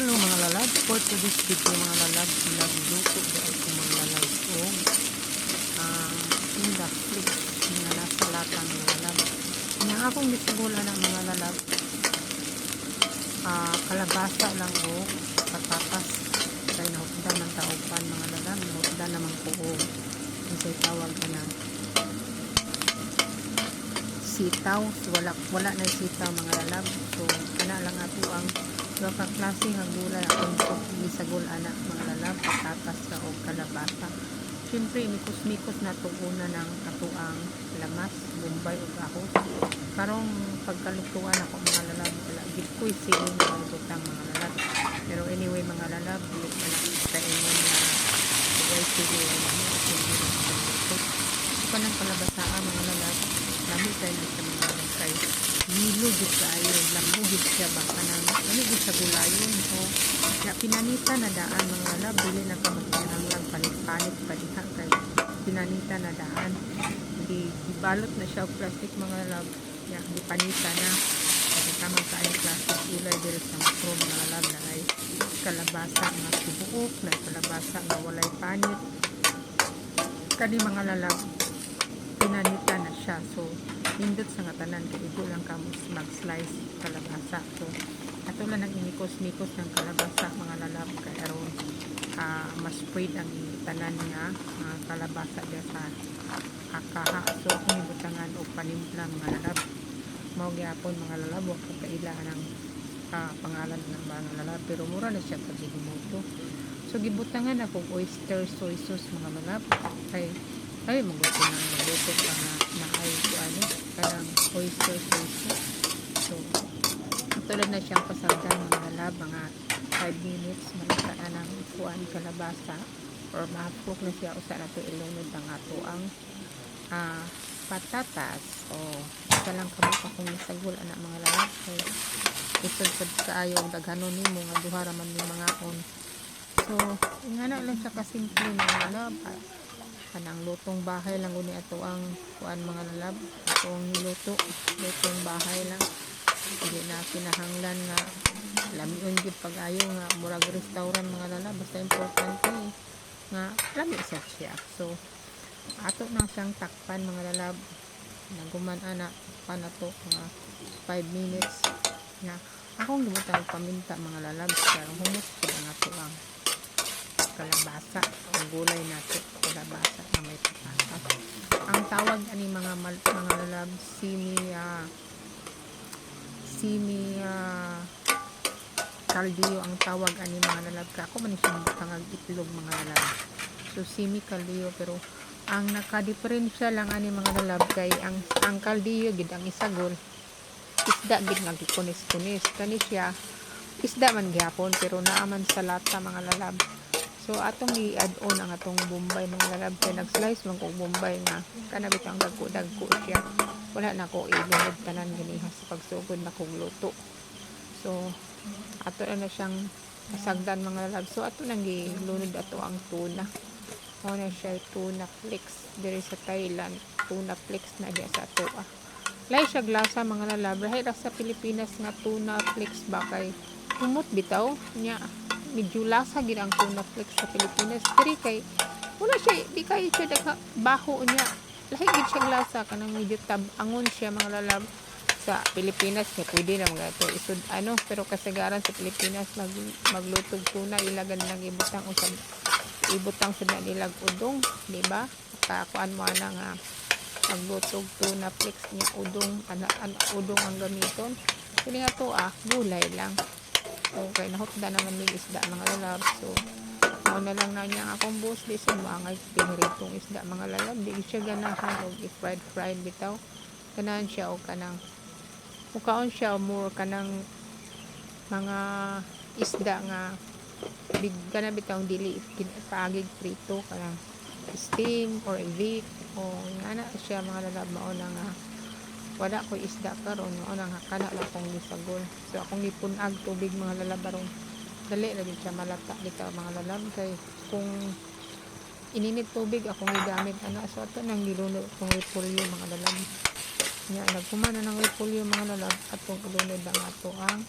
Hello mga lalab, for today's video mga lalab, nagluto dahil ko mga lalab o indak flip na nasa lata mga lalab. Nga akong bisagula ng mga lalab, kalabasa lang o patatas kaya nahukdan ng taupan mga lalab, nahukdan naman ko o isa'y tawag na sitaw. So, wala na sitaw mga lalab, so kana lang ato ang baka klase ng gulay akong isagol anak mga lalab, patatas ka o kalabasa. Siyempre mikos-mikos na tuguna ng katuang lamas, bombay o gahos. Karong pagkalutuan ako mga lalab, wala gitkoy siling mga butang mga lalab. Pero anyway mga lalab, ulit na lang sa inyo na bugay siling hindi na pagluto. Ito ng kalabasaan mga lalab, lamig tayo na sa mga kay nilugit kayo, lamugit siya baka nang lamigit sa gulayon o na pinanita na daan mga lalab, dili na kamagyanang lang panit-panit paliha kay pinanita na daan, ibalot na siya o plastic mga lalab, di panita na kasi tamang kain plastic ulay dili sa makro mga lalab na ay kalabasa nga sibuok na kalabasa nga walay panit kani mga lalab pinanita na siya. So nindot sa nga tanan kay igo lang ka mag-slice kalabasa. So ato lang ang inikos-mikos ng kalabasa mga lalab kay aron mas spread ang tanan nga kalabasa diya sa akaha. So kung ibutangan o panimpla mga lalab mao gyapon mga lalab wa ko kaila ng pangalan ng mga lalab pero mura na siya pag gibuto. So gibutangan ako oyster soy sauce mga lalab kay ay magusto nang magluto pa na ay ano kanang oyster sauce. So tulad na siyang pasagdan mga lalab, mga 5 minutes malasa na ng kuan kalabasa or mahapok na siya usa na to ilunod ang ato ang patatas. O isa lang kamo akong nasagol anak mga lalab kay isod kaayo daghanon nimo nga duha ra man ni mga on. So ingana lang siya kasimple mga lalab, kanang lutong bahay lang guni ato ang kuan mga lalab, atong lutong bahay lang, hindi na kinahanglan nga lamion gid pag-ayo nga murag restaurant mga lalab, basta importante nga lami siya. So ato nang siyang takpan mga lalab, naguman ana pa na to mga 5 minutes nga akong libutan paminta mga lalab karong humot ko nga to ang kalabasa ang gulay nato kalabasa na may patatas. Ang tawag ani mga lalab simi kaldiyo ang tawag ani mga lalab ka ako man siyang butangag itlog mga lalab. So simi kaldiyo pero ang nakadiferensya lang ani mga lalab kay ang kaldiyo gid ang isagol isda gid nga gikunis-kunis kani siya isda man gyapon pero naaman sa lata mga lalab. So atong i-add on ang atong bombay mga lalab kay nag-slice man kog bombay nga kanabit ang dagko siya, wala na ko ilunod tanan ganiha sa pagsugod na kog luto. So ato na siyang masagdan mga lalab. So ato nang gilunod ato ang tuna, mao na siya tuna flakes diri sa Thailand, tuna flakes na diya sa ato lay siya glasa mga lalab, lahi ra sa Pilipinas nga tuna flakes ba kay humot bitaw nya medyo lasa gid ang tuna flakes sa Pilipinas diri kay wala siya di kay siya daga baho niya, lahi gid siya glasa kanang medyo tab-angon siya mga lalab. Sa Pilipinas kay pwede na mga ito isud ano, pero kasagaran sa Pilipinas maglutog tuna ilagan lang ibutang sa nilag udong, di ba? Kakuan mo ana nga maglutog tuna flakes niya udong udong ang gamiton kini nga to gulay lang. Okay, nahutda naman ni isda mga lalab. So mao na lang na niya akong boss bisan mga piniritong isda mga lalab, di siya ganahan og fried bitaw kanan siya o kanang mukaon siya more kanang mga isda nga big kana bitaw dili paagig prito kanang steam or evic o ana siya mga lalab. Mao na nga wala ko isda karon, mao na nga kana lang kong gisagol. So akong gipunag tubig mga lalab aron dali ra gid siya malata bitaw mga lalab kay kung ininit tubig akong gigamit ana. So ato nang gilunod kong repolyo mga lalab nya nagkuman na ng repolyo mga lalab atong ilunod ang ato ang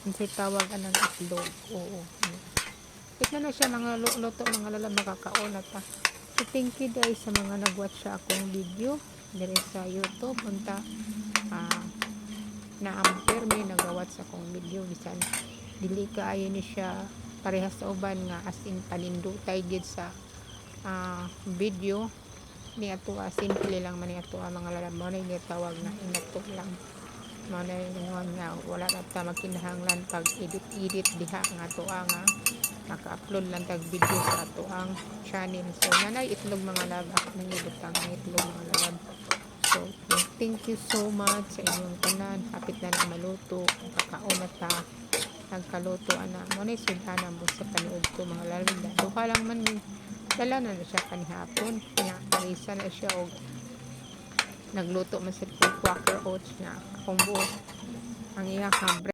Unsay tawag anang itlog. Oo. Ito na siya mga luto mga lalab makakauna ta. So thank you guys sa mga nag-watch sa akong video diri sa YouTube unta na ampere may nag-watch sa akong video bisan dili kaayo ni siya parehas sa uban nga as in panindutay gid sa video ni ato simple lang man ni ato mga lalab mo na tawag na inato lang mo na ingon nga wala na ta magkinahanglan pag edit diha nga ato nga naka-upload lang tag video sa ato ang channel. So nanay itlog mga lab ako nang ibutang ang itlog mga lalab. So thank you so much sa inyong tanan. Hapit na lang maluto kakaon na ta nagkaluto ana mo na sudana mo sa panood ko mga lalab. Duha lang man dala na siya kanihapon kaya parisa na siya og nagluto man sa quaker oats na akong buot ang iya